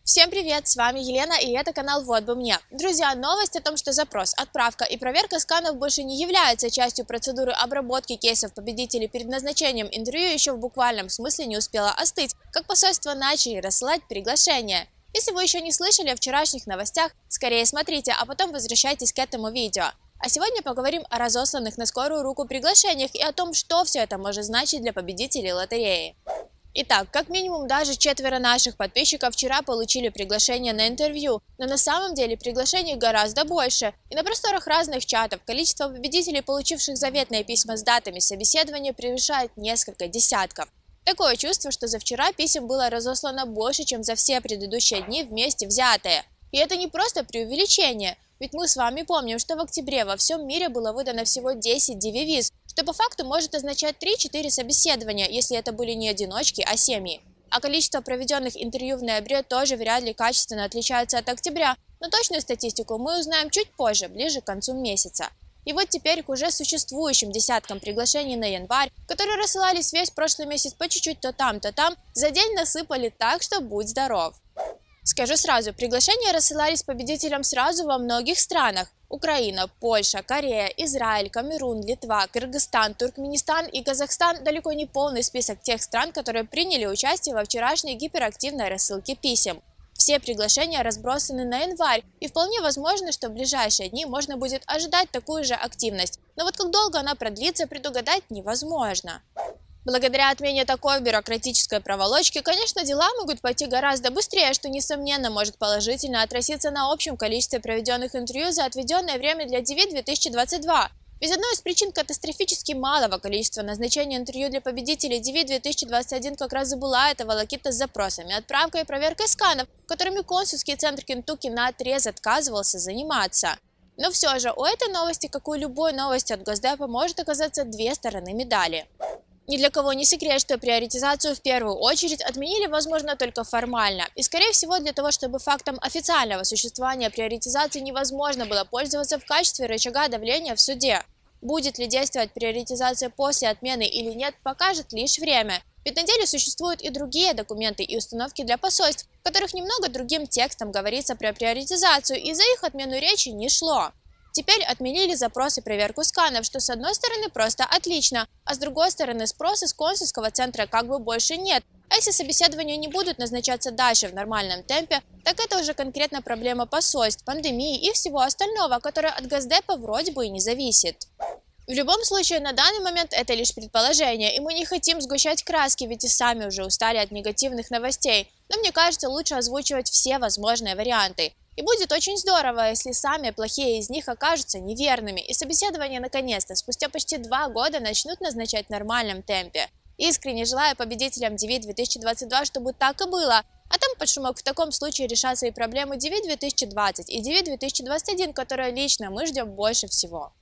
Всем привет, с вами Елена, и это канал «Вот бы мне». Друзья, новость о том, что запрос, отправка и проверка сканов больше не являются частью процедуры обработки кейсов победителей перед назначением интервью, еще в буквальном смысле не успела остыть, как посольства начали рассылать приглашения. Если вы еще не слышали о вчерашних новостях, скорее смотрите, а потом возвращайтесь к этому видео. А сегодня поговорим о разосланных на скорую руку приглашениях и о том, что все это может значить для победителей лотереи. Итак, как минимум даже 4 наших подписчиков вчера получили приглашение на интервью, но на самом деле приглашений гораздо больше, и на просторах разных чатов количество победителей, получивших заветные письма с датами собеседования, превышает несколько десятков. Такое чувство, что за вчера писем было разослано больше, чем за все предыдущие дни вместе взятые. И это не просто преувеличение, ведь мы с вами помним, что в октябре во всем мире было выдано всего 10 DV-виз, что по факту может означать 3-4 собеседования, если это были не одиночки, а семьи. А количество проведенных интервью в ноябре тоже вряд ли качественно отличается от октября, но точную статистику мы узнаем чуть позже, ближе к концу месяца. И вот теперь к уже существующим десяткам приглашений на январь, которые рассылались весь прошлый месяц по чуть-чуть то там, за день насыпали так, что будь здоров. Скажу сразу, приглашения рассылались победителям сразу во многих странах. Украина, Польша, Корея, Израиль, Камерун, Литва, Кыргызстан, Туркменистан и Казахстан – далеко не полный список тех стран, которые приняли участие во вчерашней гиперактивной рассылке писем. Все приглашения разбросаны на январь, и вполне возможно, что в ближайшие дни можно будет ожидать такую же активность. Но вот как долго она продлится, предугадать невозможно. Благодаря отмене такой бюрократической проволочки, конечно, дела могут пойти гораздо быстрее, что, несомненно, может положительно отразиться на общем количестве проведенных интервью за отведенное время для DV-2022. Ведь одной из причин катастрофически малого количества назначений интервью для победителей DV-2021 как раз и была эта волокита с запросами, отправкой и проверкой сканов, которыми консульский центр Кентукки наотрез отказывался заниматься. Но все же у этой новости, как и у любой новости от Госдепа, может оказаться две стороны медали. Ни для кого не секрет, что приоритизацию в первую очередь отменили, возможно, только формально. И, скорее всего, для того, чтобы фактом официального существования приоритизации невозможно было пользоваться в качестве рычага давления в суде. Будет ли действовать приоритизация после отмены или нет, покажет лишь время. Ведь на деле существуют и другие документы и установки для посольств, в которых немного другим текстом говорится про приоритизацию, и за их отмену речи не шло. Теперь отменили запрос и проверку сканов, что с одной стороны просто отлично, а с другой стороны спроса с консульского центра как бы больше нет. А если собеседования не будут назначаться дальше в нормальном темпе, так это уже конкретно проблема посольств, пандемии и всего остального, которое от Госдепа вроде бы и не зависит. В любом случае, на данный момент это лишь предположение, и мы не хотим сгущать краски, ведь и сами уже устали от негативных новостей. Но мне кажется, лучше озвучивать все возможные варианты. И будет очень здорово, если самые плохие из них окажутся неверными, и собеседования наконец-то спустя почти 2 года начнут назначать в нормальном темпе. Искренне желаю победителям DV-2022, чтобы так и было, а там под шумок в таком случае решатся и проблемы DV-2020 и DV-2021, которые лично мы ждем больше всего.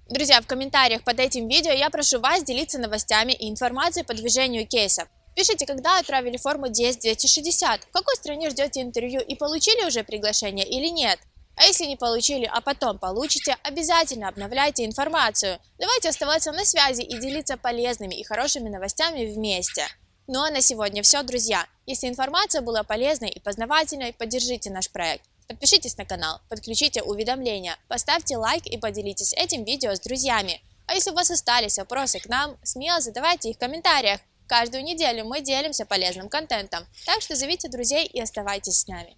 Друзья, в комментариях под этим видео я прошу вас делиться новостями и информацией по движению кейсов. Пишите, когда отправили форму DS-260, в какой стране ждете интервью и получили уже приглашение или нет. А если не получили, а потом получите, обязательно обновляйте информацию. Давайте оставаться на связи и делиться полезными и хорошими новостями вместе. Ну а на сегодня все, друзья. Если информация была полезной и познавательной, поддержите наш проект. Подпишитесь на канал, подключите уведомления, поставьте лайк и поделитесь этим видео с друзьями. А если у вас остались вопросы к нам, смело задавайте их в комментариях. Каждую неделю мы делимся полезным контентом, так что зовите друзей и оставайтесь с нами.